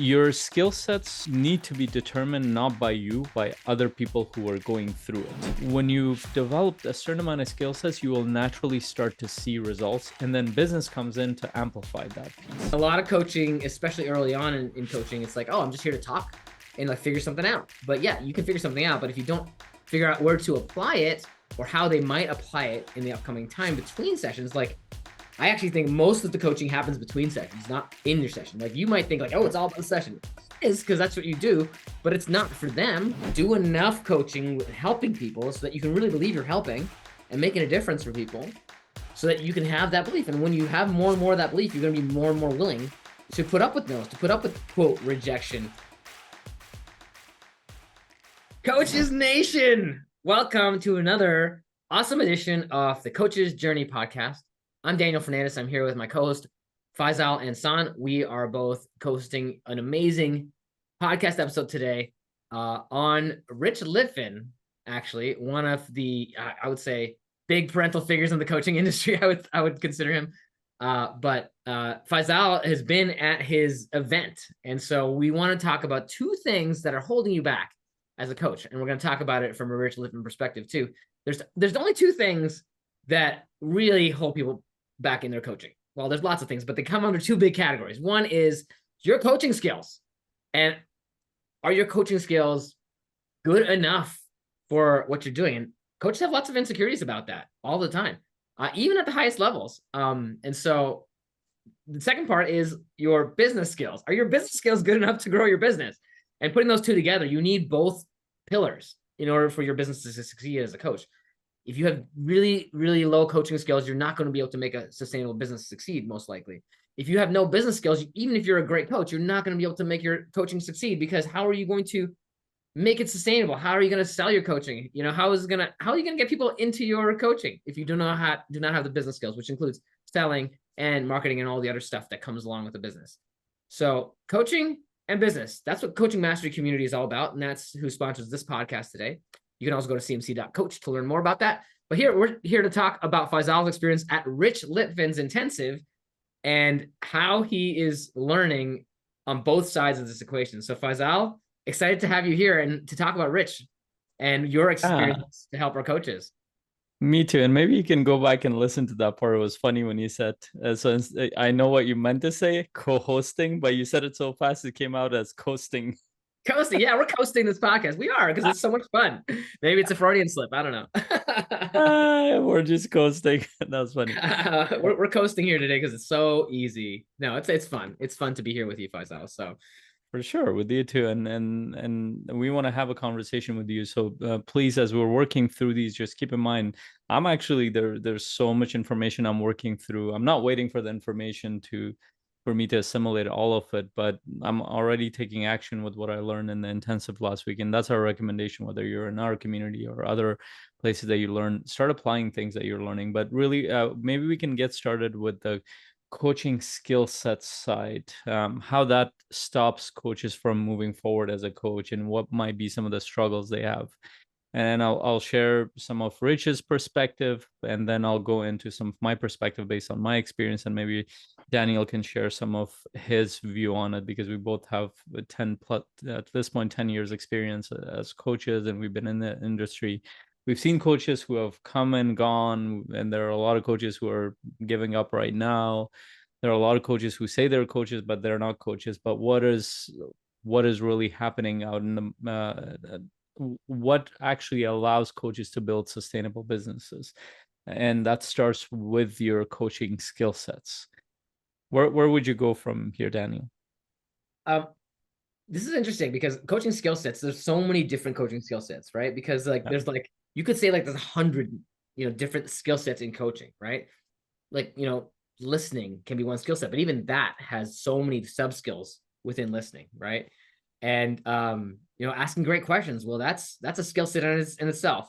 Your skill sets need to be determined not by you, by other people who are going through it. When you've developed a certain amount of skill sets, you will naturally start to see results, and then business comes in to amplify that piece. A lot of coaching, especially early on in coaching, it's like, oh, I'm just here to talk and like figure something out. But yeah, you can figure something out, but if you don't figure out where to apply it or how they might apply it in the upcoming time between sessions, like I actually think most of the coaching happens between sessions, not in your session. Like you might think like, oh, it's all about the session. It is, because that's what you do, but it's not for them. Do enough coaching with helping people so that you can really believe you're helping and making a difference for people, so that you can have that belief. And when you have more and more of that belief, you're going to be more and more willing to put up with no's, to put up with, quote, rejection. Coaches Nation, welcome to another awesome edition of the Coach's Journey podcast. I'm Daniel Fernandez. I'm here with my co-host, Faisal and San. We are both hosting an amazing podcast episode today on Rich Litvin, actually, one of the, I would say, big parental figures in the coaching industry. I would consider him. But Faisal has been at his event. And so we want to talk about two things that are holding you back as a coach. And we're going to talk about it from a Rich Litvin perspective too. There's only two things that really hold people back in their coaching. Well, there's lots of things, but they come under two big categories. One is your coaching skills. And are your coaching skills good enough for what you're doing? And coaches have lots of insecurities about that all the time, even at the highest levels. And so the second part is your business skills. Are your business skills good enough to grow your business? And putting those two together, you need both pillars in order for your business to succeed as a coach. If you have really, really low coaching skills, you're not going to be able to make a sustainable business succeed, most likely. If you have no business skills, even if you're a great coach, you're not going to be able to make your coaching succeed, because how are you going to make it sustainable? How are you going to sell your coaching? You know, how are you going to get people into your coaching if you do not have the business skills, which includes selling and marketing and all the other stuff that comes along with the business. So coaching and business, that's what Coaching Mastery Community is all about. And that's who sponsors this podcast today. You can also go to cmc.coach to learn more about that. But we're here to talk about Faisal's experience at Rich Litvin's intensive and how he is learning on both sides of this equation. So Faisal, excited to have you here and to talk about Rich and your experience to help our coaches. Me too. And maybe you can go back and listen to that part. It was funny when you said, I know what you meant to say, co-hosting, but you said it so fast, it came out as coasting. Coasting. Yeah, we're coasting this podcast. We are, because it's so much fun. Maybe it's a Freudian slip. I don't know. We're just coasting. That was funny. We're coasting here today because it's so easy. No, it's fun. It's fun to be here with you, Faisal. So for sure, with you too, and we want to have a conversation with you. So please, as we're working through these, just keep in mind, I'm actually there. There's so much information I'm working through. I'm not waiting for the information for me to assimilate all of it, but I'm already taking action with what I learned in the intensive last week. And that's our recommendation, whether you're in our community or other places that you learn, start applying things that you're learning. But really, maybe we can get started with the coaching skill set side, how that stops coaches from moving forward as a coach and what might be some of the struggles they have. And I'll share some of Rich's perspective, and then I'll go into some of my perspective based on my experience, and maybe Daniel can share some of his view on it, because we both have 10 plus, at this point, 10 years experience as coaches, and we've been in the industry. We've seen coaches who have come and gone, and there are a lot of coaches who are giving up right now. There are a lot of coaches who say they're coaches, but they're not coaches. But what is really happening out in the what actually allows coaches to build sustainable businesses? And that starts with your coaching skill sets. Where would you go from here, Daniel? This is interesting because coaching skill sets, there's so many different coaching skill sets, right? Because there's you could say there's 100, different skill sets in coaching, right? Listening can be one skill set, but even that has so many sub skills within listening, right? And asking great questions, well, that's a skill set in itself.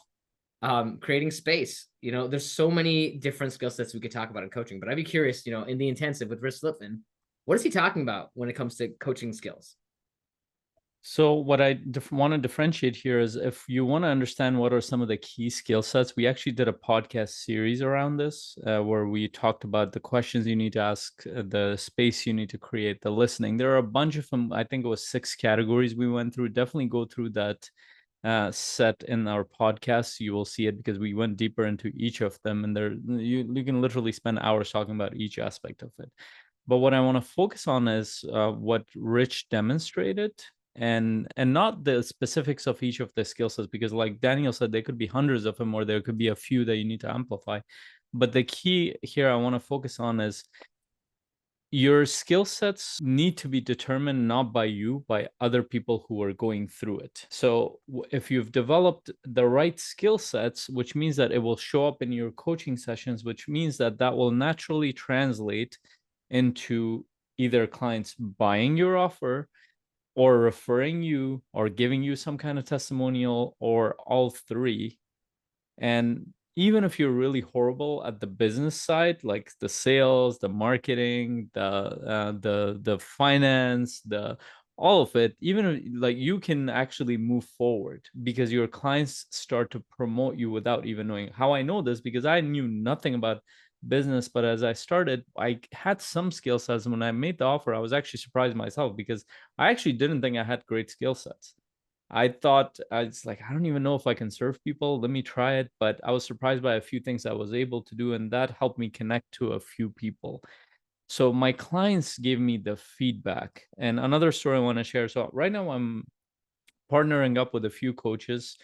Creating space, there's so many different skill sets we could talk about in coaching. But I'd be curious, in the intensive with Rich Litvin, what is he talking about when it comes to coaching skills? So what I want to differentiate here is, if you want to understand what are some of the key skill sets, we actually did a podcast series around this where we talked about the questions you need to ask, the space you need to create, the listening. There are a bunch of them. I think it was 6 categories we went through. Definitely go through that set in our podcast. You will see it because we went deeper into each of them, and you can literally spend hours talking about each aspect of it. But what I want to focus on is what Rich demonstrated, and not the specifics of each of the skill sets, because like Daniel said, there could be hundreds of them, or there could be a few that you need to amplify. But the key here I want to focus on is your skill sets need to be determined not by you, by other people who are going through it. So if you've developed the right skill sets, which means that it will show up in your coaching sessions, which means that that will naturally translate into either clients buying your offer, or referring you, or giving you some kind of testimonial, or all three. And even if you're really horrible at the business side, like the sales, the marketing, the finance, the all of it, even like, you can actually move forward because your clients start to promote you without even knowing. How I know this, because I knew nothing about business, but as I started, I had some skill sets. When I made the offer, I was actually surprised myself, because I actually didn't think I had great skill sets. I thought, I was like, I don't even know if I can serve people. Let me try it. But I was surprised by a few things I was able to do, and that helped me connect to a few people. So my clients gave me the feedback. And another story I want to share. So right now I'm partnering up with a few coaches.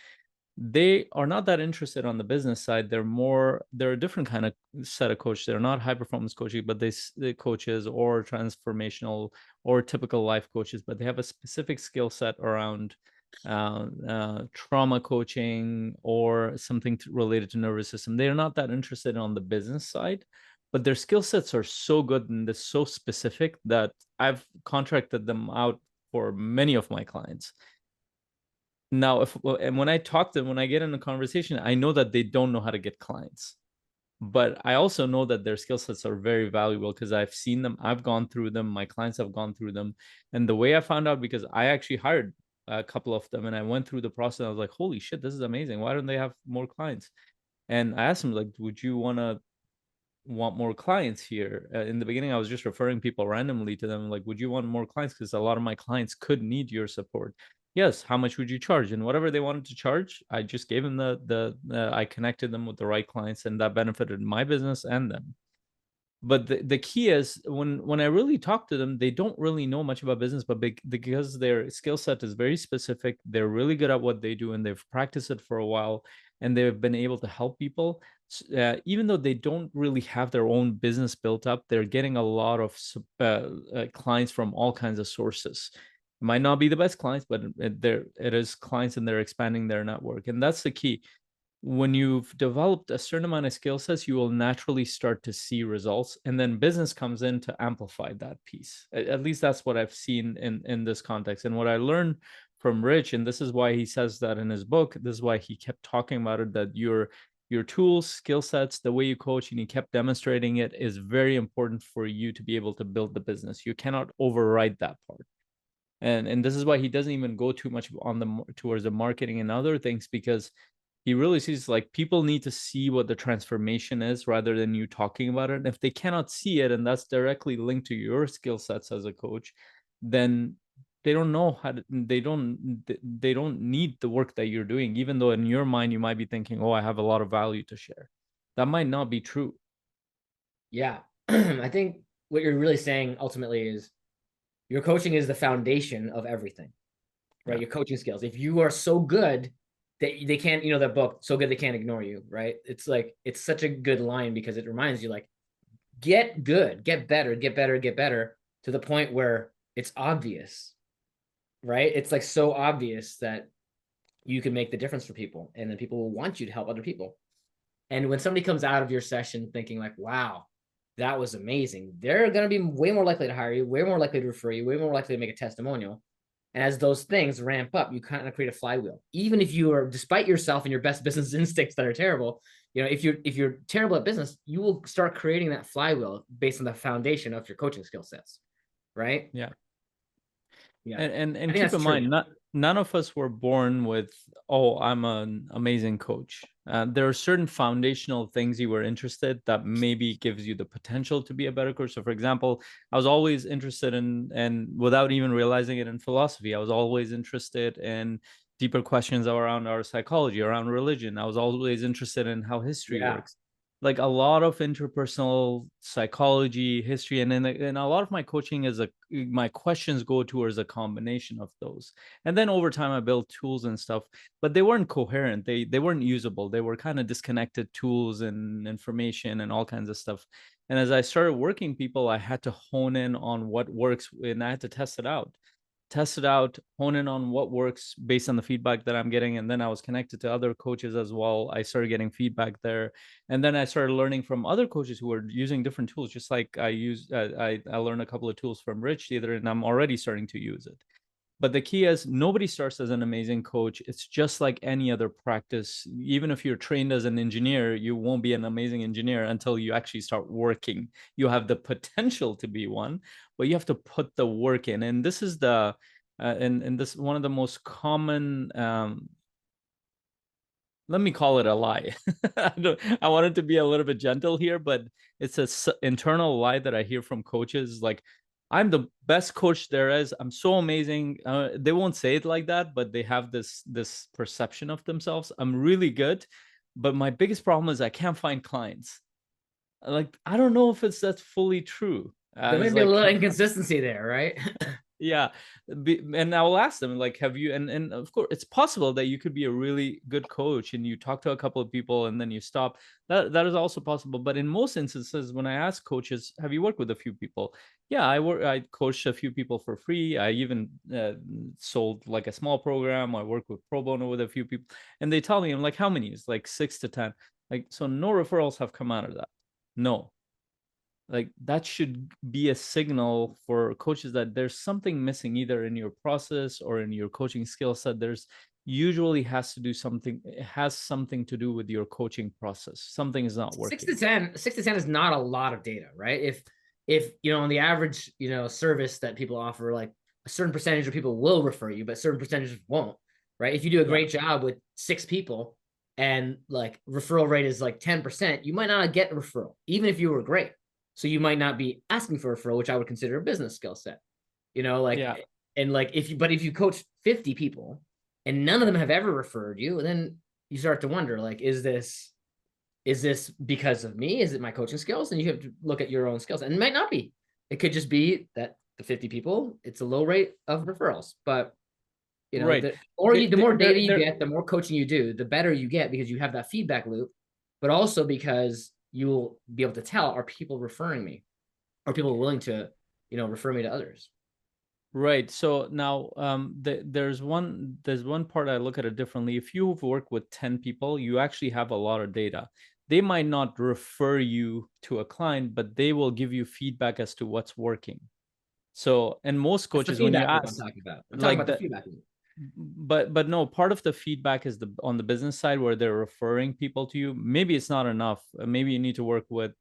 They are not that interested on the business side. They're a different kind of set of coaches. They're not high performance coaching, but they coaches, or transformational, or typical life coaches, but they have a specific skill set around trauma coaching, or something related to nervous system. They're not that interested on the business side, but their skill sets are so good and they're so specific that I've contracted them out for many of my clients. Now, and when I talk to them, when I get in a conversation, I know that they don't know how to get clients, but I also know that their skill sets are very valuable, because I've seen them, I've gone through them, my clients have gone through them. And the way I found out, because I actually hired a couple of them, and I went through the process, I was like, holy shit, this is amazing. Why don't they have more clients? And I asked them, like, would you want more clients here? In the beginning, I was just referring people randomly to them, like, would you want more clients? Because a lot of my clients could need your support. Yes, how much would you charge? And whatever they wanted to charge, I just gave them I connected them with the right clients, and that benefited my business and them. But the key is, when I really talk to them, they don't really know much about business, but because their skill set is very specific, they're really good at what they do, and they've practiced it for a while, and they've been able to help people. Even though they don't really have their own business built up, they're getting a lot of clients from all kinds of sources. It might not be the best clients, but it is clients, and they're expanding their network, and that's the key. When you've developed a certain amount of skill sets, you will naturally start to see results, and then business comes in to amplify that piece. At least that's what I've seen in this context, and what I learned from Rich, and this is why he says that in his book. This is why he kept talking about it, that your tools, skill sets, the way you coach, and he kept demonstrating it, is very important for you to be able to build the business. You cannot override that part. And this is why he doesn't even go too much on towards the marketing and other things, because he really sees, like, people need to see what the transformation is rather than you talking about it. And if they cannot see it, and that's directly linked to your skill sets as a coach, then they don't know how to, they don't need the work that you're doing, even though in your mind you might be thinking, oh, I have a lot of value to share. That might not be true. Yeah. I think what you're really saying ultimately is your coaching is the foundation of everything, right? Yeah. Your coaching skills. If you are so good that they can't, that book, so good they can't ignore you, right? It's like, it's such a good line because it reminds you, like, get good, get better, get better, get better, to the point where it's obvious, right? It's like so obvious that you can make the difference for people, and then people will want you to help other people. And when somebody comes out of your session thinking like, wow, that was amazing, they're going to be way more likely to hire you, way more likely to refer you, way more likely to make a testimonial. And as those things ramp up, you kind of create a flywheel. Even if you are, despite yourself and your best business instincts that are terrible, if you're terrible at business, you will start creating that flywheel based on the foundation of your coaching skill sets, right? Yeah. Yeah. And I think keep that's in true. mind, none of us were born with, oh, I'm an amazing coach. There are certain foundational things you were interested that maybe gives you the potential to be a better coach. So, for example, I was always interested in, and without even realizing it, in philosophy. I was always interested in deeper questions around our psychology, around religion. I was always interested in how history Yeah. works, like a lot of interpersonal psychology, history, and a lot of my coaching is my questions go towards a combination of those. And then over time I built tools and stuff, but they weren't coherent. They weren't usable. They were kind of disconnected tools and information and all kinds of stuff. And as I started working people, I had to hone in on what works, and I had to test it out, hone in on what works based on the feedback that I'm getting. And then I was connected to other coaches as well. I started getting feedback there. And then I started learning from other coaches who were using different tools, just like I learned a couple of tools from Rich the other, and I'm already starting to use it. But the key is nobody starts as an amazing coach. It's just like any other practice. Even if you're trained as an engineer, you won't be an amazing engineer until you actually start working. You have the potential to be one, but you have to put the work in. And this is and this one of the most common, let me call it a lie. I wanted to be a little bit gentle here, but it's a internal lie that I hear from coaches. Like, I'm the best coach there is. I'm so amazing. They won't say it like that, but they have this perception of themselves. I'm really good, but my biggest problem is I can't find clients. Like, I don't know if that's fully true. There may It's be a like, little inconsistency there, right? yeah, and I will ask them, like, have you, and of course it's possible that you could be a really good coach and you talk to a couple of people and then you stop. That is also possible, but in most instances when I ask coaches, have you worked with a few people? Yeah, I coached a few people for free. I even sold like a small program. I worked with pro bono with a few people, and they tell me, I'm like, how many? It's like 6 to 10. Like, so no referrals have come out of that. No. Like, that should be a signal for coaches that there's something missing either in your process or in your coaching skill set. There's usually has to do something, it has something to do with your coaching process. Something is not Six working. to 10, 6 to 10 is not a lot of data, right? If on the average, service that people offer, like a certain percentage of people will refer you, but certain percentages won't, right? If you do a Yeah. great job with 6 people and like referral rate is like 10%, you might not get a referral, even if you were great. So you might not be asking for a referral, which I would consider a business skill set, Yeah. and like if you coach 50 people and none of them have ever referred you, then you start to wonder, like, is this because of me? Is it my coaching skills? And you have to look at your own skills. And it might not be. It could just be that the 50 people, it's a low rate of referrals. But Right. the more data you They're get, the more coaching you do, the better you get because you have that feedback loop, but also because you'll be able to tell, are people referring me? Are people willing to, refer me to others? right. So now there's one part I look at it differently. If you've worked with 10 people, you actually have a lot of data. They might not refer you to a client, but they will give you feedback as to what's working. So, and most That's the coaches, when you feedback loop I'm ask, talking about. I'm talking like about the the, feedback loop. but no, part of the feedback is on the business side where they're referring people to you. Maybe it's not enough. Maybe you need to work with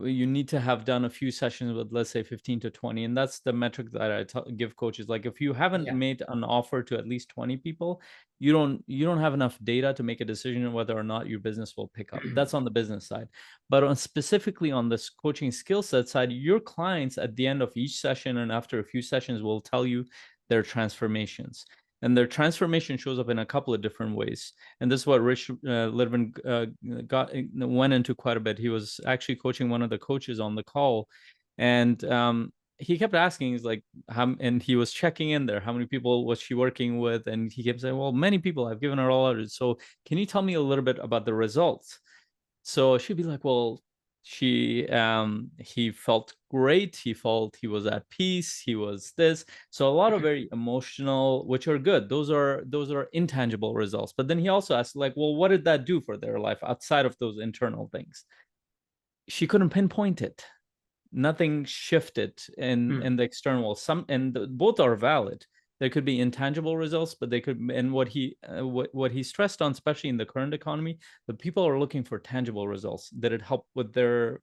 you need to have done a few sessions with, let's say, 15 to 20, and that's the metric that I give coaches. Like, if you haven't Yeah. made an offer to at least 20 people, you don't have enough data to make a decision on whether or not your business will pick up. That's on the business side. But specifically on this coaching skill set side, your clients at the end of each session and after a few sessions will tell you their transformations. And their transformation shows up in a couple of different ways. And this is what Rich Litvin went into quite a bit. He was actually coaching one of the coaches on the call, and he kept asking, he's like, and he was checking in there, how many people was she working with? And he kept saying, well, many people. I've given her all others. So can you tell me a little bit about the results? So she'd be like, well, he felt great. He felt he was at peace. He was this. So a lot of very emotional, which are good. Those are intangible results. But then he also asked, like, well, what did that do for their life outside of those internal things? She couldn't pinpoint it. Nothing shifted in the external. Both are valid. There could be intangible results, but they could. And what he stressed on, especially in the current economy, the people are looking for tangible results. Did it help with their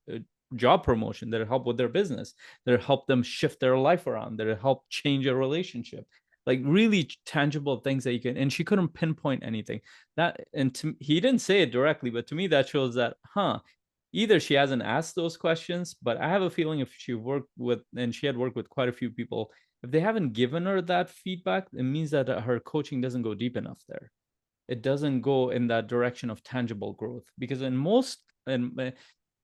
job promotion, that help with their business, that help them shift their life around, that help change a relationship, like really tangible things that you can. And she couldn't pinpoint anything that, and he didn't say it directly, but to me that shows that, either she hasn't asked those questions, but I have a feeling if she worked with, and she had worked with quite a few people, if they haven't given her that feedback, it means that her coaching doesn't go deep enough there. It doesn't go in that direction of tangible growth, because in most, and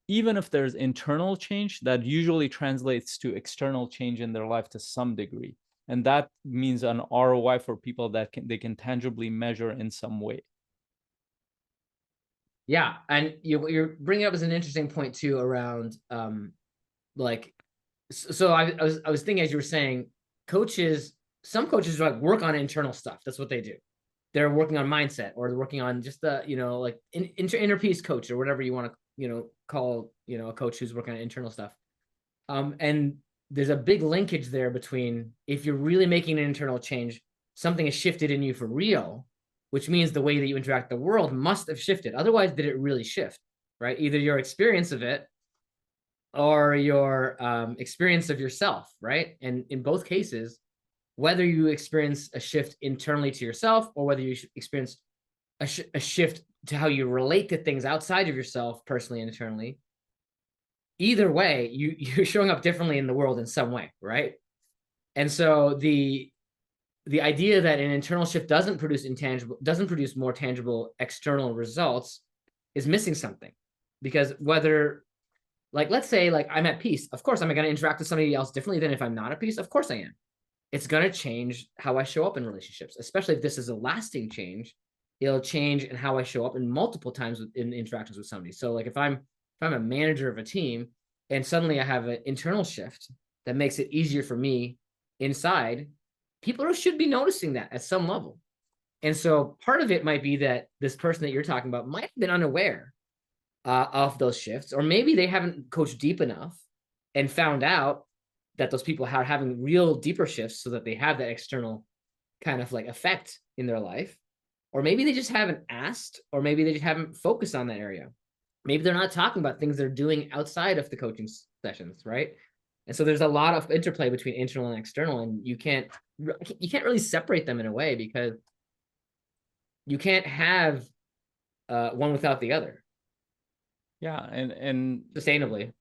even if there's internal change, that usually translates to external change in their life to some degree, and that means an ROI for people that they can tangibly measure in some way. Yeah, and you're bringing up as an interesting point too around like, so I was thinking as you were saying, some coaches like work on internal stuff. That's what they do. They're working on mindset, or they're working on just the, like inner peace coach, or whatever you want to, call, a coach who's working on internal stuff. And there's a big linkage there between, if you're really making an internal change, something has shifted in you for real, which means the way that you interact with the world must have shifted. Otherwise, did it really shift, right? Either your experience of it or your experience of yourself, right? And in both cases, whether you experience a shift internally to yourself, or whether you experience a shift to how you relate to things outside of yourself, personally and internally, either way, you're showing up differently in the world in some way, right? And so the idea that an internal shift doesn't produce more tangible external results is missing something. Because whether, like, let's say, like, I'm at peace, of course I'm going to interact with somebody else differently than if I'm not at peace. Of course I am. It's going to change how I show up in relationships, especially if this is a lasting change. It'll change in how I show up in multiple times in interactions with somebody. So like if I'm a manager of a team, and suddenly I have an internal shift that makes it easier for me inside, people should be noticing that at some level. And so part of it might be that this person that you're talking about might have been unaware of those shifts, or maybe they haven't coached deep enough and found out that those people are having real deeper shifts, so that they have that external kind of like effect in their life. Or maybe they just haven't asked, or maybe they just haven't focused on that area. Maybe they're not talking about things they're doing outside of the coaching sessions, right? And so there's a lot of interplay between internal and external, and you can't really separate them in a way, because you can't have one without the other. Yeah, and sustainably.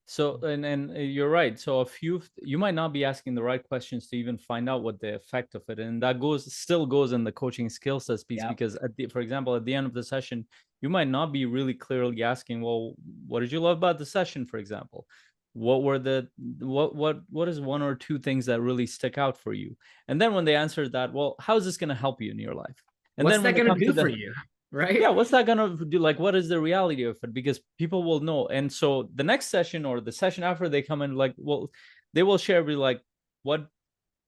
So, and you're right. So you might not be asking the right questions to even find out what the effect of it, and that still goes in the coaching skill sets piece. Yep. Because for example, at the end of the session, you might not be really clearly asking, well, what did you love about the session? For example, what were what is one or two things that really stick out for you? And then when they answer that, well, how is this going to help you in your life? And what's then that going to do for you? Right? Yeah, what's that gonna do? Like, what is the reality of it? Because people will know. And so the next session or the session after, they come in, like, well, they will share with, like, what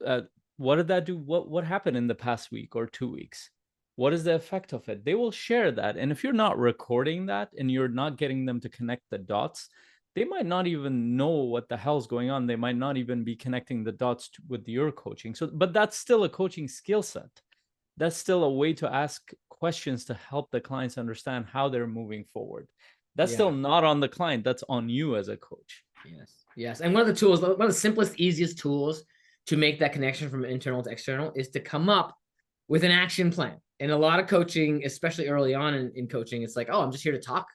did that do? What happened in the past week or 2 weeks? What is the effect of it? They will share that. And if you're not recording that and you're not getting them to connect the dots, they might not even know what the hell's going on. They might not even be connecting the dots with your coaching. So, but that's still a coaching skill set. That's still a way to ask questions to help the clients understand how they're moving forward. That's still not on the client. That's on you as a coach. Yes. And one of the simplest, easiest tools to make that connection from internal to external is to come up with an action plan. And a lot of coaching, especially early on in coaching, it's like, oh, I'm just here to talk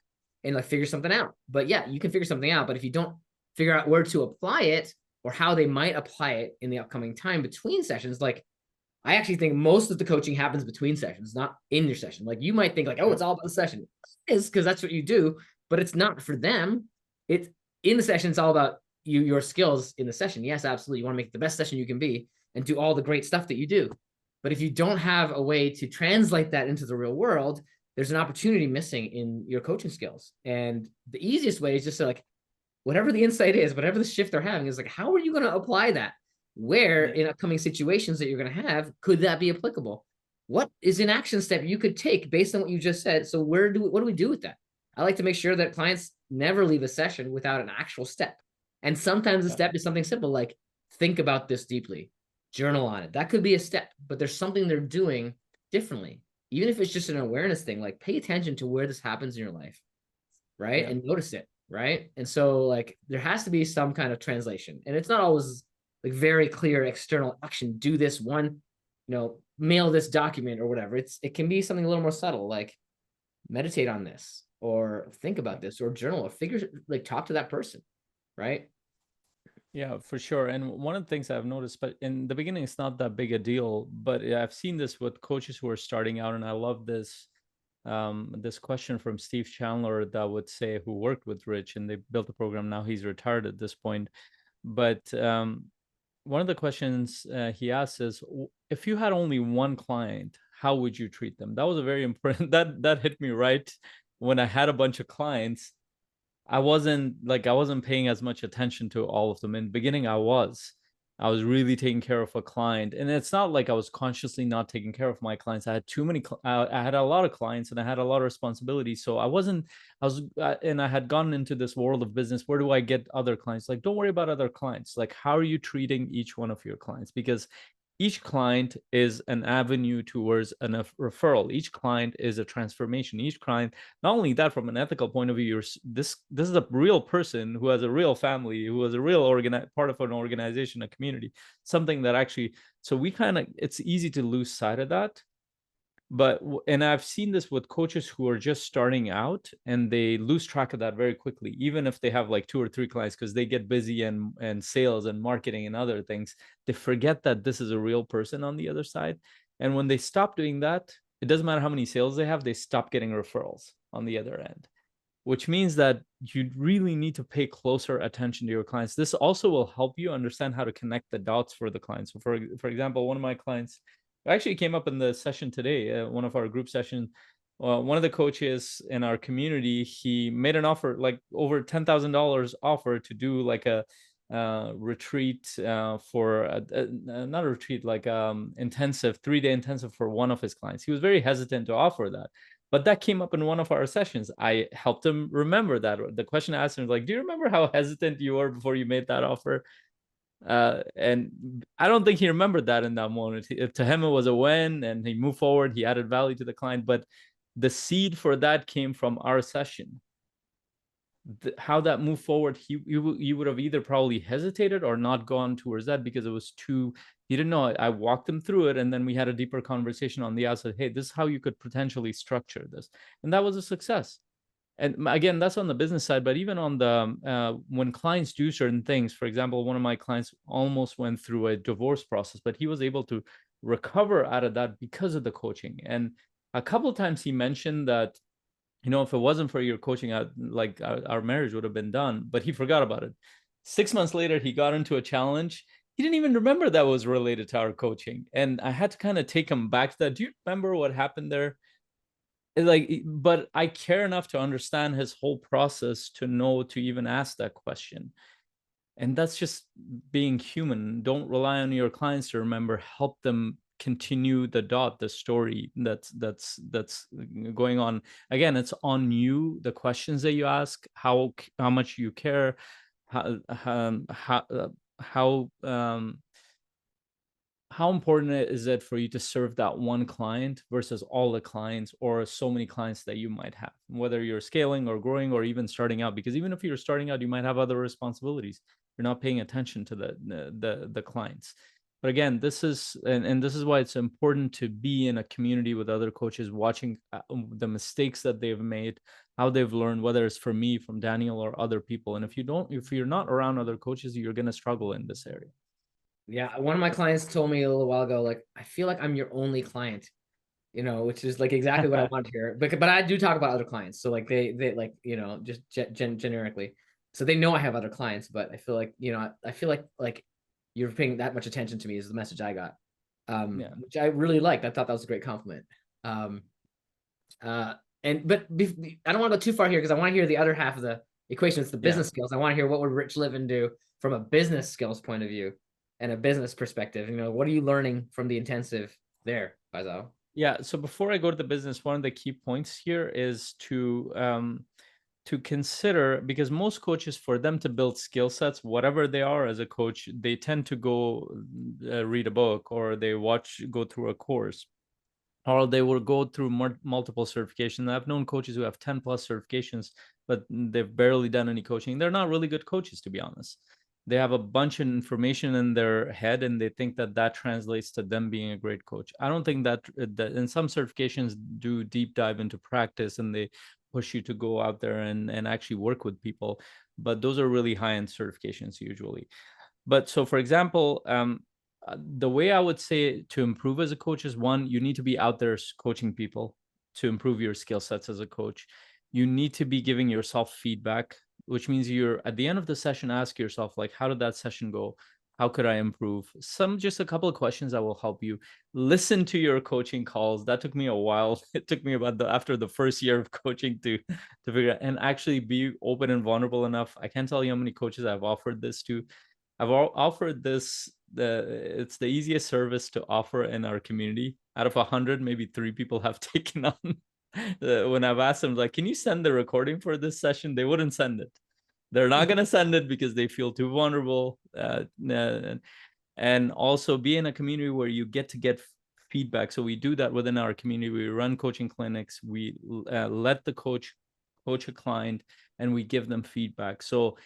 and like figure something out. But yeah, you can figure something out. But if you don't figure out where to apply it, or how they might apply it in the upcoming time between sessions, like, I actually think most of the coaching happens between sessions, not in your session. Like, you might think like, oh, it's all about the session. It is, because that's what you do, but it's not for them. It's in the session. It's all about your skills in the session. Yes, absolutely. You want to make the best session you can be and do all the great stuff that you do. But if you don't have a way to translate that into the real world, there's an opportunity missing in your coaching skills. And the easiest way is just to, like, whatever the insight is, whatever the shift they're having, is like, how are you going to apply that? Where in upcoming situations that you're going to have, could that be applicable? What is an action step you could take based on what you just said? So what do we do with that? I like to make sure that clients never leave a session without an actual step. And sometimes the step is something simple, like, think about this deeply, journal on it. That could be a step, but there's something they're doing differently. Even if it's just an awareness thing, like, pay attention to where this happens in your life, right? And notice it. right? And so like there has to be some kind of translation, and it's not always like very clear external action. Do this one, mail this document or whatever. It can be something a little more subtle, like meditate on this or think about this or journal or figure like talk to that person, right? Yeah, for sure. And one of the things I've noticed, but in the beginning, it's not that big a deal. But I've seen this with coaches who are starting out, and I love this question from Steve Chandler that would say, who worked with Rich, and they built the program. Now he's retired at this point. But one of the questions he asks is, if you had only one client, how would you treat them? That was a very important. That hit me right when I had a bunch of clients. I wasn't paying as much attention to all of them. In the beginning, I was really taking care of a client, and it's not like I was consciously not taking care of my clients. I had too many, I had a lot of clients and I had a lot of responsibilities. So and I had gotten into this world of business. Where do I get other clients? Like, don't worry about other clients. Like, how are you treating each one of your clients? Because each client is an avenue towards a referral. Each client is a transformation. Each client, not only that, from an ethical point of view, this is a real person who has a real family, who has a real part of an organization, a community, something that actually. So it's easy to lose sight of that. But and I've seen this with coaches who are just starting out, and they lose track of that very quickly, even if they have like 2 or 3 clients, because they get busy and sales and marketing and other things. They forget that this is a real person on the other side. And when they stop doing that, it doesn't matter how many sales they have, they stop getting referrals on the other end, which means that you really need to pay closer attention to your clients. This also will help you understand how to connect the dots for the clients. So for example, one of my clients actually came up in the session today, one of our group sessions. One of the coaches in our community, he made an offer, like over $10,000 offer to do like a retreat for not a retreat, like intensive 3-day intensive for one of his clients. He was very hesitant to offer that, but that came up in one of our sessions. I helped him remember that. The question I asked him was like, do you remember how hesitant you were before you made that offer? And I don't think he remembered that in that moment. To him, it was a win, and he moved forward. He added value to the client, but the seed for that came from our session. How that moved forward, you would have either probably hesitated or not gone towards that because it was too. He didn't know. I walked him through it, and then we had a deeper conversation on the outside. Hey, this is how you could potentially structure this, and that was a success. And again, that's on the business side, but even on the when clients do certain things. For example, one of my clients almost went through a divorce process, but he was able to recover out of that because of the coaching. And a couple of times he mentioned that, if it wasn't for your coaching, our marriage would have been done, but he forgot about it. 6 months later, he got into a challenge. He didn't even remember that was related to our coaching, and I had to kind of take him back to that. Do you remember what happened there? Like, but I care enough to understand his whole process to know to even ask that question. And that's just being human. Don't rely on your clients to remember. Help them continue the story that's going on. Again, it's on you, the questions that you ask, how much you care, how important is it for you to serve that one client versus all the clients or so many clients that you might have, whether you're scaling or growing or even starting out? Because even if you're starting out, you might have other responsibilities. You're not paying attention to the clients. But again, this is and this is why it's important to be in a community with other coaches, watching the mistakes that they've made, how they've learned, whether it's from me, from Daniel, or other people. And if you're not around other coaches, you're going to struggle in this area. Yeah, one of my clients told me a little while ago, like, I feel like I'm your only client, which is like exactly what I want to hear. But I do talk about other clients, so like they like just generically, so they know I have other clients. But I feel like I feel like you're paying that much attention to me is the message I got, Yeah. which I really liked. I thought that was a great compliment. Um, and but I don't want to go too far here because I want to hear the other half of the equation. It's the business skills. I want to hear what would Rich Litvin do from a business skills point of view and a business perspective. What are you learning from the intensive there, Faisal? Yeah. So before I go to the business, one of the key points here is to consider, because most coaches, for them to build skill sets, whatever they are as a coach, they tend to go read a book or they go through a course. or they will go through multiple certifications. I've known coaches who have 10 plus certifications, but they've barely done any coaching. They're not really good coaches, to be honest. They have a bunch of information in their head and they think that that translates to them being a great coach. I don't think that, and some certifications do deep dive into practice and they push you to go out there and actually work with people. But those are really high-end certifications usually. But so, for example, the way I would say to improve as a coach is, one, you need to be out there coaching people to improve your skill sets as a coach. You need to be giving yourself feedback, which means you're at the end of the session, ask yourself, like, how did that session go? How could I improve? Just a couple of questions that will help you. Listen to your coaching calls. That took me a while. It took me about after the first year of coaching to figure out, and actually be open and vulnerable enough. I can't tell you how many coaches I've offered this to. I've offered this. It's the easiest service to offer in our community. Out of 100, maybe 3 people have taken on. When I've asked them, like, can you send the recording for this session? They wouldn't send it. They're not going to send it because they feel too vulnerable. And also be in a community where you get to get feedback. So we do that within our community. We run coaching clinics. We let the coach a client and we give them feedback. So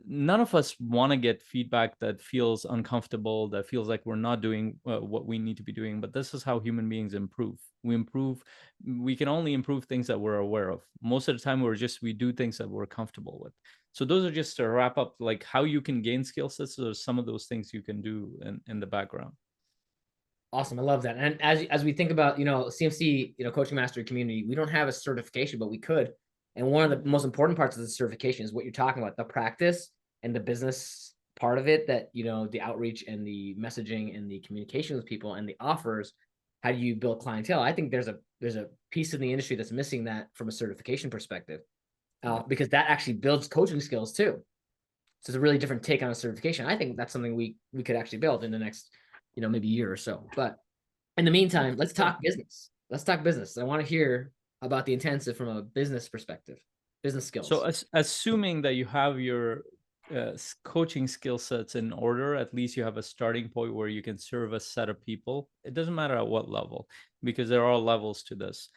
none of us want to get feedback that feels uncomfortable, that feels like we're not doing what we need to be doing. But this is how human beings improve. We can only improve things that we're aware of. Most of the time we do things that we're comfortable with. So those are just to wrap up, like, how you can gain skill sets, or some of those things you can do in the background. Awesome. I love that. And as we think about, CMC, coaching mastery community, we don't have a certification, but we could. And one of the most important parts of the certification is what you're talking about, the practice and the business part of it, that, the outreach and the messaging and the communication with people and the offers. How do you build clientele? I think there's a piece in the industry that's missing that from a certification perspective, because that actually builds coaching skills too. So it's a really different take on a certification. I think that's something we could actually build in the next, maybe year or so. But in the meantime, let's talk business. I want to hear about the intensive from a business perspective, business skills. So assuming that you have your coaching skill sets in order, at least you have a starting point where you can serve a set of people. It doesn't matter at what level, because there are levels to this.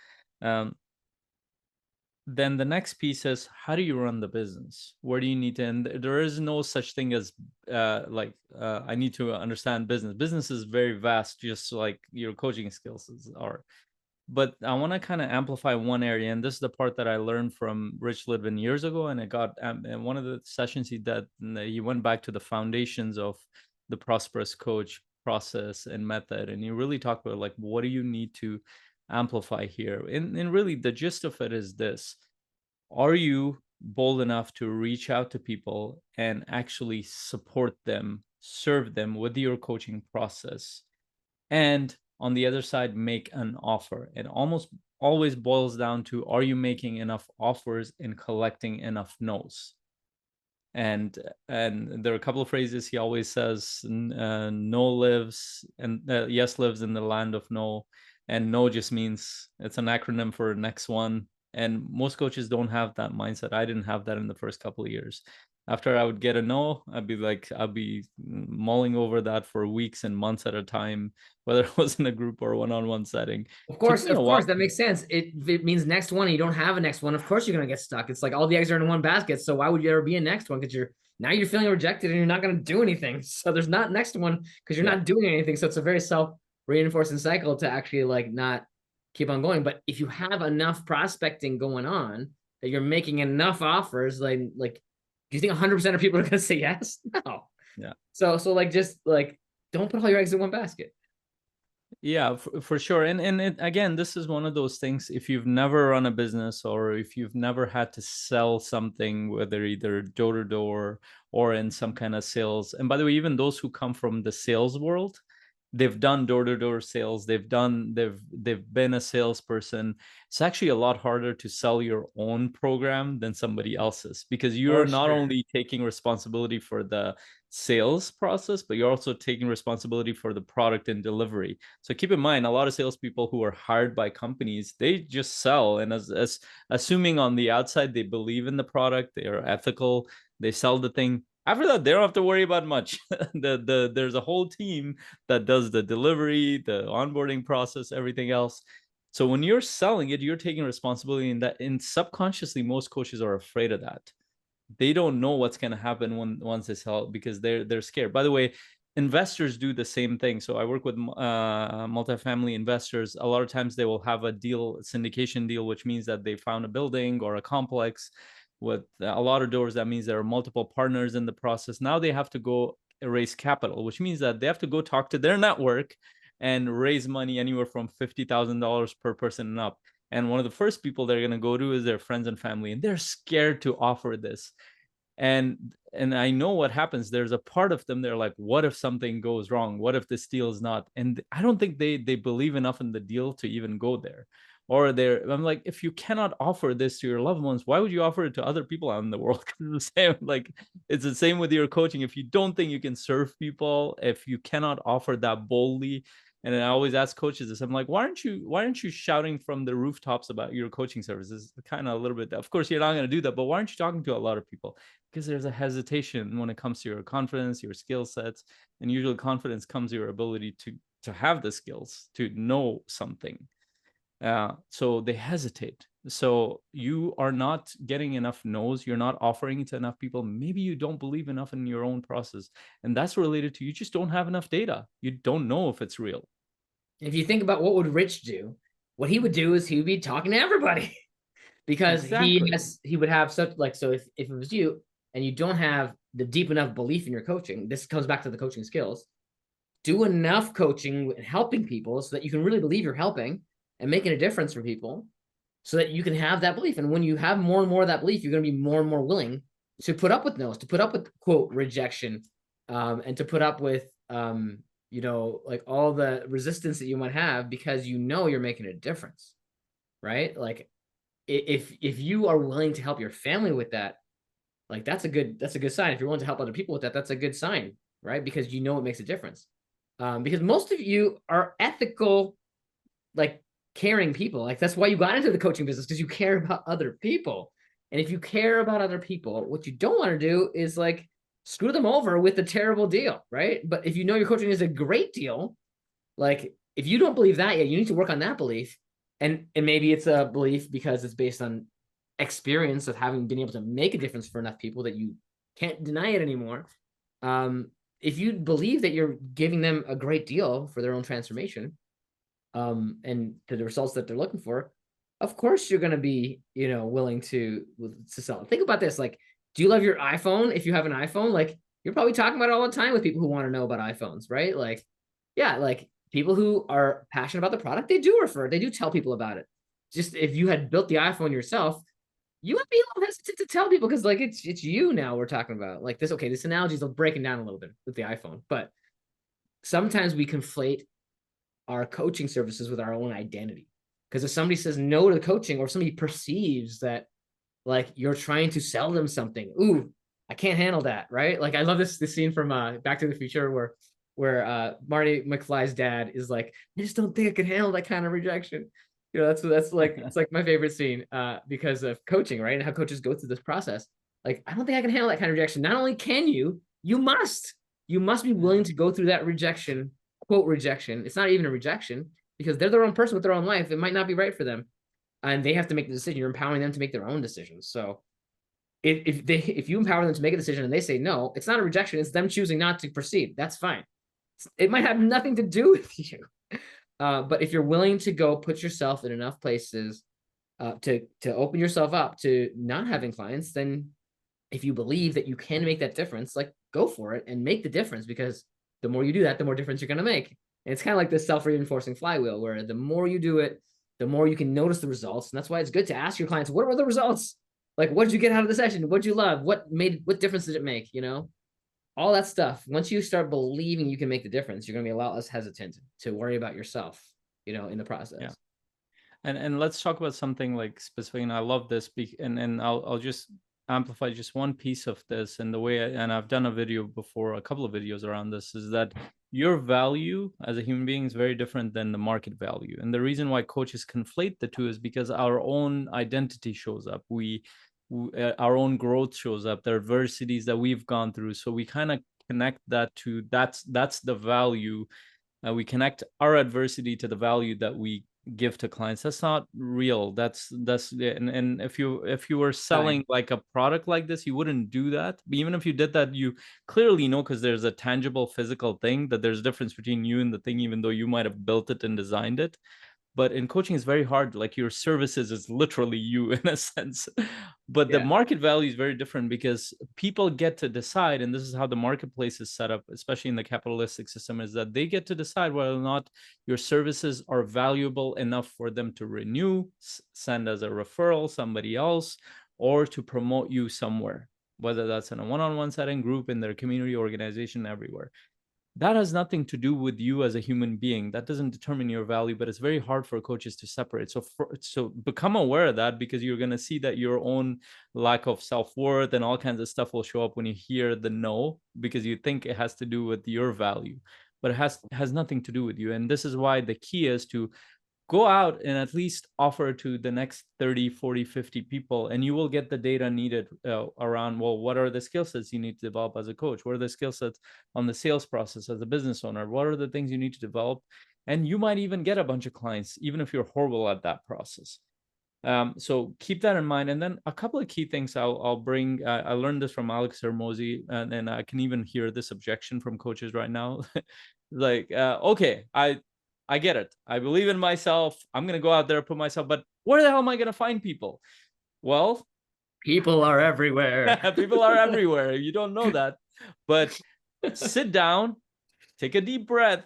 Then the next piece is, how do you run the business? Where do you need to, and there is no such thing as I need to understand business. Business is very vast, just like your coaching skills are. But I want to kind of amplify one area, and this is the part that I learned from Rich Litvin years ago. And in one of the sessions he did, he went back to the foundations of the prosperous coach process and method, and he really talked about, like, what do you need to amplify here? And really, the gist of it is this: are you bold enough to reach out to people and actually support them, serve them with your coaching process, and on the other side, make an offer? It almost always boils down to, are you making enough offers and collecting enough no's? And there are a couple of phrases he always says. No lives, and yes lives in the land of no. And no just means, it's an acronym for next one. And most coaches don't have that mindset. I didn't have that in the first couple of years. After I would get a no, I'd be mulling over that for weeks and months at a time, whether it was in a group or one-on-one setting. Of course, that makes sense. It means next one, and you don't have a next one. Of course, you're gonna get stuck. It's like all the eggs are in one basket. So why would you ever be a next one? Because you're feeling rejected and you're not gonna do anything. So there's not next one because you're not doing anything. So it's a very self-reinforcing cycle to actually, like, not keep on going. But if you have enough prospecting going on that you're making enough offers, like do you think 100% of people are gonna say yes? No. Yeah. So like, just like, don't put all your eggs in one basket. Yeah, for sure. And again, this is one of those things, if you've never run a business, or if you've never had to sell something, whether either door to door or in some kind of sales. And by the way, even those who come from the sales world, they've done door-to-door sales, they've been a salesperson. It's actually a lot harder to sell your own program than somebody else's, because you're not only taking responsibility for the sales process, but you're also taking responsibility for the product and delivery. So keep in mind, a lot of salespeople who are hired by companies, they just sell, and as assuming on the outside they believe in the product, they are ethical, they sell the thing, After that, they don't have to worry about much. There's a whole team that does the delivery, the onboarding process, everything else. So when you're selling it, you're taking responsibility, and that, and subconsciously, most coaches are afraid of that. They don't know what's going to happen once they sell, because they're scared. By the way, investors do the same thing. So I work with multifamily investors. A lot of times they will have a deal, syndication deal, which means that they found a building or a complex with a lot of doors. That means there are multiple partners in the process. Now they have to go raise capital, which means that they have to go talk to their network and raise money anywhere from $50,000 per person and up. And one of the first people they're going to go to is their friends and family, and they're scared to offer this. And I know what happens. There's a part of them, they're like, what if something goes wrong? What if this deal is not? And I don't think they believe enough in the deal to even go there. Or I'm like, if you cannot offer this to your loved ones, why would you offer it to other people out in the world? It's the same, like, it's the same with your coaching. If you don't think you can serve people, if you cannot offer that boldly, and then I always ask coaches this, I'm like, why aren't you shouting from the rooftops about your coaching services? Kind of a little bit, of course you're not going to do that, but why aren't you talking to a lot of people? Because there's a hesitation when it comes to your confidence, your skill sets, and usually confidence comes your ability to have the skills to know something. So they hesitate. So you are not getting enough no's. You're not offering it to enough people. Maybe you don't believe enough in your own process, and that's related to you just don't have enough data. You don't know if it's real. If you think about what would Rich do, what he would do is he would be talking to everybody because Exactly. he would have such like, so if it was you and you don't have the deep enough belief in your coaching, this comes back to the coaching skills. Do enough coaching and helping people so that you can really believe you're helping and making a difference for people, so that you can have that belief. And when you have more and more of that belief, you're going to be more and more willing to put up with no's, to put up with quote rejection, and to put up with like all the resistance that you might have, because you know you're making a difference, right? Like if you are willing to help your family with that, like that's a good sign. If you're willing to help other people with that, that's a good sign, right? Because you know it makes a difference. Because most of you are ethical, like caring people. Like that's why you got into the coaching business, because you care about other people. And if you care about other people, what you don't want to do is like screw them over with a terrible deal, right? But if you know your coaching is a great deal, like if you don't believe that yet, you need to work on that belief. And maybe it's a belief because it's based on experience of having been able to make a difference for enough people that you can't deny it anymore. If you believe that you're giving them a great deal for their own transformation, and to the results that they're looking for, of course you're going to be, willing to sell. Think about this. Like, do you love your iPhone? If you have an iPhone, like you're probably talking about it all the time with people who want to know about iPhones, right? Like, yeah, like people who are passionate about the product, they do tell people about it. Just if you had built the iPhone yourself, you would be a little hesitant to tell people, because like it's you now we're talking about. Like this, okay, this analogy is breaking down a little bit with the iPhone, but sometimes we conflate our coaching services with our own identity. Because if somebody says no to the coaching, or somebody perceives that like you're trying to sell them something, ooh, I can't handle that, right? Like I love this scene from Back to the Future where Marty McFly's dad is like, I just don't think I can handle that kind of rejection. That's like it's like my favorite scene because of coaching, right? And how coaches go through this process. Like, I don't think I can handle that kind of rejection. Not only can you must. You must be willing to go through that rejection, quote rejection. It's not even a rejection, because they're their own person with their own life. It might not be right for them, and they have to make the decision. You're empowering them to make their own decisions. So if you empower them to make a decision and they say no, it's not a rejection. It's them choosing not to proceed. That's fine. It might have nothing to do with you. But if you're willing to go put yourself in enough places to open yourself up to not having clients, then if you believe that you can make that difference, like go for it and make the difference, because the more you do that, the more difference you're going to make. And it's kind of like this self-reinforcing flywheel, where the more you do it, the more you can notice the results. And that's why it's good to ask your clients, what were the results? Like, what did you get out of the session? What did you love? What difference did it make? All that stuff. Once you start believing you can make the difference, you're going to be a lot less hesitant to worry about yourself, in the process. Yeah. And let's talk about something like specific. And I love this, and I'll just amplify just one piece of this. And the way, and I've done a video before, a couple of videos around this, is that your value as a human being is very different than the market value. And the reason why coaches conflate the two is because our own identity shows up. our own growth shows up, the adversities that we've gone through. So we kind of connect that to that's the value. We connect our adversity to the value that we give to clients. That's not real. That's and if you were selling like a product like this, you wouldn't do that. But even if you did that, you clearly know, because there's a tangible physical thing, that there's a difference between you and the thing, even though you might have built it and designed it. But in coaching, it's very hard. Like, your services is literally you in a sense. But the market value is very different, because people get to decide, and this is how the marketplace is set up, especially in the capitalistic system, is that they get to decide whether or not your services are valuable enough for them to renew, send as a referral somebody else, or to promote you somewhere, whether that's in a one-on-one setting, group, in their community, organization, everywhere. That has nothing to do with you as a human being. That doesn't determine your value, but it's very hard for coaches to separate. So become aware of that, because you're going to see that your own lack of self-worth and all kinds of stuff will show up when you hear the no, because you think it has to do with your value, but it has nothing to do with you. And this is why the key is to go out and at least offer to the next 30, 40, 50 people, and you will get the data needed around, well, what are the skill sets you need to develop as a coach? What are the skill sets on the sales process as a business owner? What are the things you need to develop? And you might even get a bunch of clients, even if you're horrible at that process. So keep that in mind. And then a couple of key things I'll bring. I learned this from Alex Hermosi, and I can even hear this objection from coaches right now. Like, okay, I get it. I believe in myself. I'm going to go out there, put myself, but where the hell am I going to find people? Well, people are everywhere. People are everywhere. You don't know that, but sit down, take a deep breath,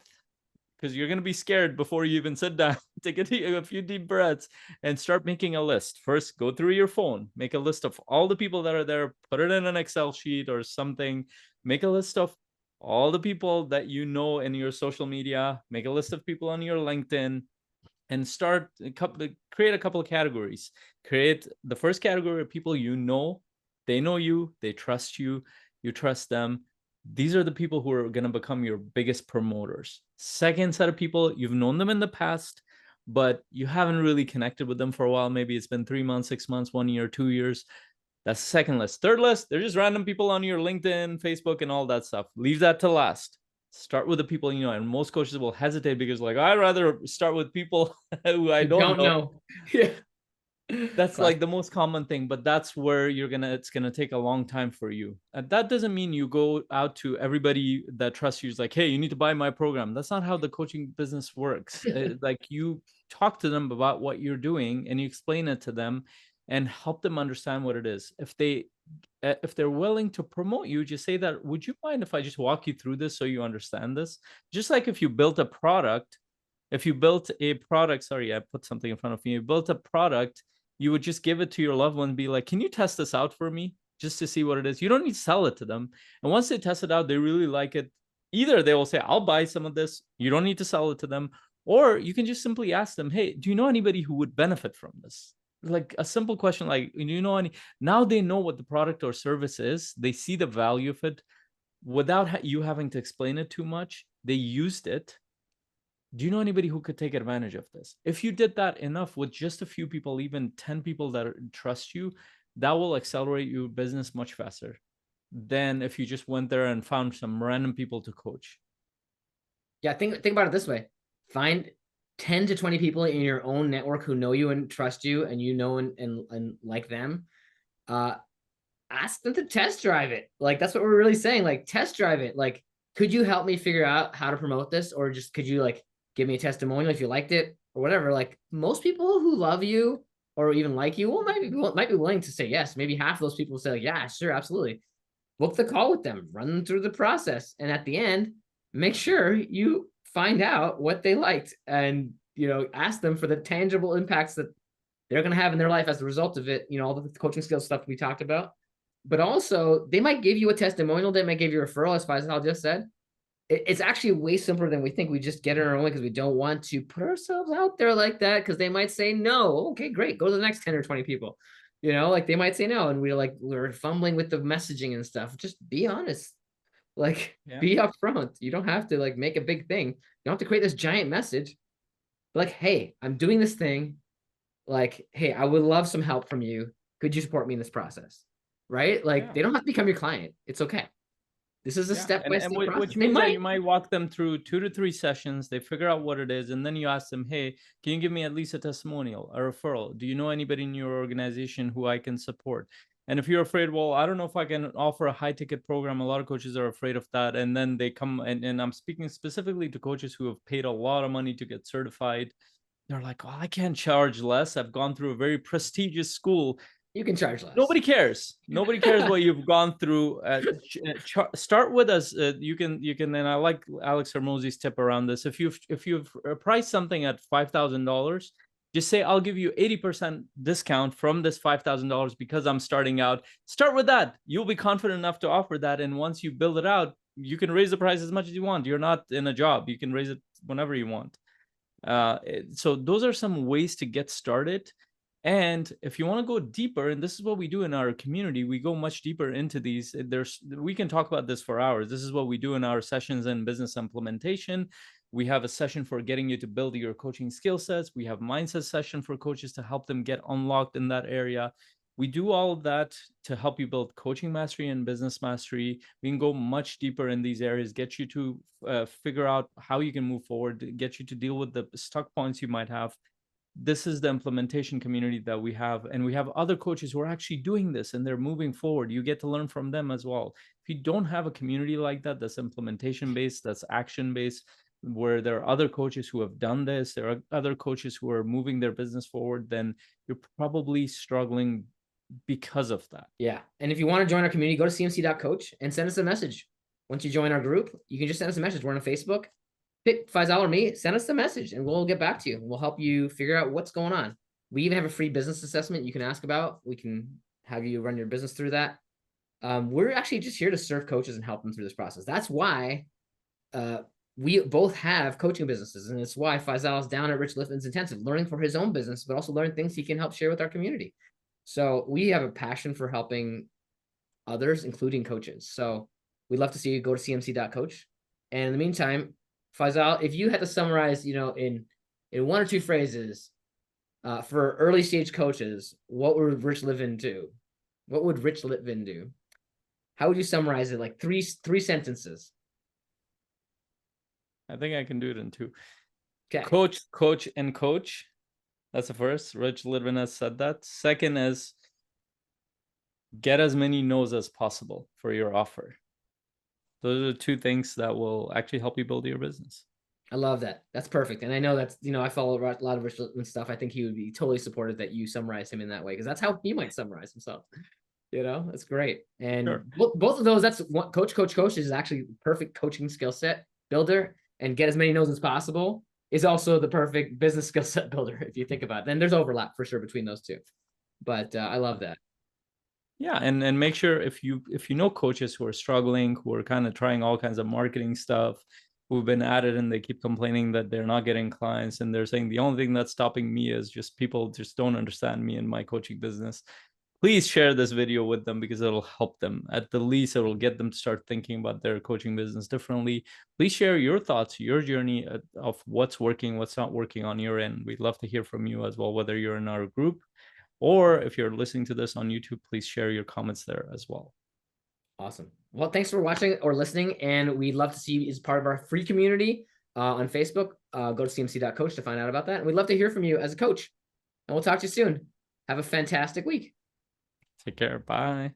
because you're going to be scared before you even sit down. Take a few deep breaths and start making a list. First, go through your phone, make a list of all the people that are there, put it in an Excel sheet or something, make a list of all the people that you know in your social media, make a list of people on your LinkedIn, and create a couple of categories. Create the first category of people you know, they know you, they trust you, you trust them. These are the people who are going to become your biggest promoters. Second set of people, you've known them in the past, but you haven't really connected with them for a while. Maybe it's been 3 months, 6 months, 1 year, 2 years. That's the second list. Third list, they're just random people on your LinkedIn, Facebook, and all that stuff. Leave that to last. Start with the people you know. And most coaches will hesitate because, like, I'd rather start with people who I don't know. Yeah. That's like the most common thing, but that's where it's gonna take a long time for you. And that doesn't mean you go out to everybody that trusts you. It's like, hey, you need to buy my program. That's not how the coaching business works. Like, you talk to them about what you're doing and you explain it to them and help them understand what it is. If they're willing to promote you, just say that, would you mind if I just walk you through this so you understand this? Just like if you built a product, sorry, I put something in front of you built a product, you would just give it to your loved one and be like, can you test this out for me just to see what it is? You don't need to sell it to them. And once they test it out, they really like it. Either they will say, I'll buy some of this. You don't need to sell it to them. Or you can just simply ask them, hey, do you know anybody who would benefit from this? Like a simple question, like, do you know any? Now they know what the product or service is. They see the value of it without you having to explain it too much. They used it. Do you know anybody who could take advantage of this? If you did that enough with just a few people, even 10 people that trust you, that will accelerate your business much faster than if you just went there and found some random people to coach. Yeah, think about it this way. Find 10 to 20 people in your own network who know you and trust you, and you know and like them. Ask them to test drive it. Like, that's what we're really saying. Like, test drive it. Like, could you help me figure out how to promote this? Or just could you, like, give me a testimonial if you liked it or whatever? Like, most people who love you or even like you might be willing to say yes. Maybe half of those people say, like, yeah, sure, absolutely. Book the call with them, run them through the process, and at the end, make sure you find out what they liked, and ask them for the tangible impacts that they're going to have in their life as a result of it. All the coaching skills stuff we talked about. But also, they might give you a testimonial. They might give you a referral, as Faisal just said. It's actually way simpler than we think. We just get in our own way because we don't want to put ourselves out there like that, because they might say no. Okay, great. Go to the next 10 or 20 people. Like, they might say no, and we're fumbling with the messaging and stuff. Just be honest. Like, be upfront. You don't have to, like, make a big thing. You don't have to create this giant message. Like, hey, I'm doing this thing. Like, hey, I would love some help from you, Could you support me in this process? Right? Like, they don't have to become your client. It's okay. This is a step-by-step process. Which means that you might walk them through 2 to 3 sessions. They figure out what it is, and then you ask them, "Hey, can you give me at least a testimonial, a referral? Do you know anybody in your organization who I can support?" And if you're afraid, well, I don't know if I can offer a high ticket program. A lot of coaches are afraid of that, and then they come and I'm speaking specifically to coaches who have paid a lot of money to get certified. They're like, "Oh, I can't charge less. I've gone through a very prestigious school." You can charge less. Nobody cares. Nobody cares what you've gone through. Start with us. You can, and I like Alex Hermosi's tip around this. If you've priced something at $5,000, just say, "I'll give you 80% discount from this $5,000 because I'm starting out." Start with that. You'll be confident enough to offer that, and once you build it out, you can raise the price as much as you want. You're not in a job. You can raise it whenever you want. So those are some ways to get started. And if you want to go deeper, and this is what we do in our community, we go much deeper into these. We can talk about this for hours. This is what we do in our sessions in business implementation. We have a session for getting you to build your coaching skill sets. We have mindset session for coaches to help them get unlocked in that area. We do all of that to help you build coaching mastery and business mastery. We can go much deeper in these areas, get you to figure out how you can move forward, get you to deal with the stuck points you might have. This is the implementation community that we have, and we have other coaches who are actually doing this and they're moving forward. You get to learn from them as well. If you don't have a community like that, that's implementation based, that's action based, where there are other coaches who have done this, there are other coaches who are moving their business forward, then you're probably struggling because of that. Yeah. And if you want to join our community, go to cmc.coach and send us a message. Once you join our group, you can just send us a message. We're on Facebook. Pick Faisal or me, send us a message and we'll get back to you. We'll help you figure out what's going on. We even have a free business assessment you can ask about. We can have you run your business through that. We're actually just here to serve coaches and help them through this process. That's why we both have coaching businesses. And it's why Faisal is down at Rich Litvin's Intensive, learning for his own business, but also learning things he can help share with our community. So we have a passion for helping others, including coaches. So we'd love to see you go to cmc.coach. And in the meantime, Faisal, if you had to summarize, in 1 or 2 phrases, for early stage coaches, what would Rich Litvin do? What would Rich Litvin do? How would you summarize it? Like three sentences. I think I can do it in 2. Okay. Coach, coach, and coach. That's the first. Rich Litvin has said that. Second is get as many no's as possible for your offer. Those are the 2 things that will actually help you build your business. I love that. That's perfect. And I know that's, I follow a lot of Rich Litvin stuff. I think he would be totally supportive that you summarize him in that way, because that's how he might summarize himself. That's great. And Sure. both of those, that's what coach is actually perfect coaching skill set builder, and get as many no's as possible is also the perfect business skill set builder. If you think about it, then there's overlap for sure between those 2. But I love that. Yeah, and make sure if you know coaches who are struggling, who are kind of trying all kinds of marketing stuff, who've been at it and they keep complaining that they're not getting clients, and they're saying the only thing that's stopping me is just people just don't understand me and my coaching business. Please share this video with them, because it'll help them. At the least, it'll get them to start thinking about their coaching business differently. Please share your thoughts, your journey of what's working, what's not working on your end. We'd love to hear from you as well, whether you're in our group or if you're listening to this on YouTube. Please share your comments there as well. Awesome. Well, thanks for watching or listening. And we'd love to see you as part of our free community on Facebook. Go to cmc.coach to find out about that. And we'd love to hear from you as a coach. And we'll talk to you soon. Have a fantastic week. Take care. Bye.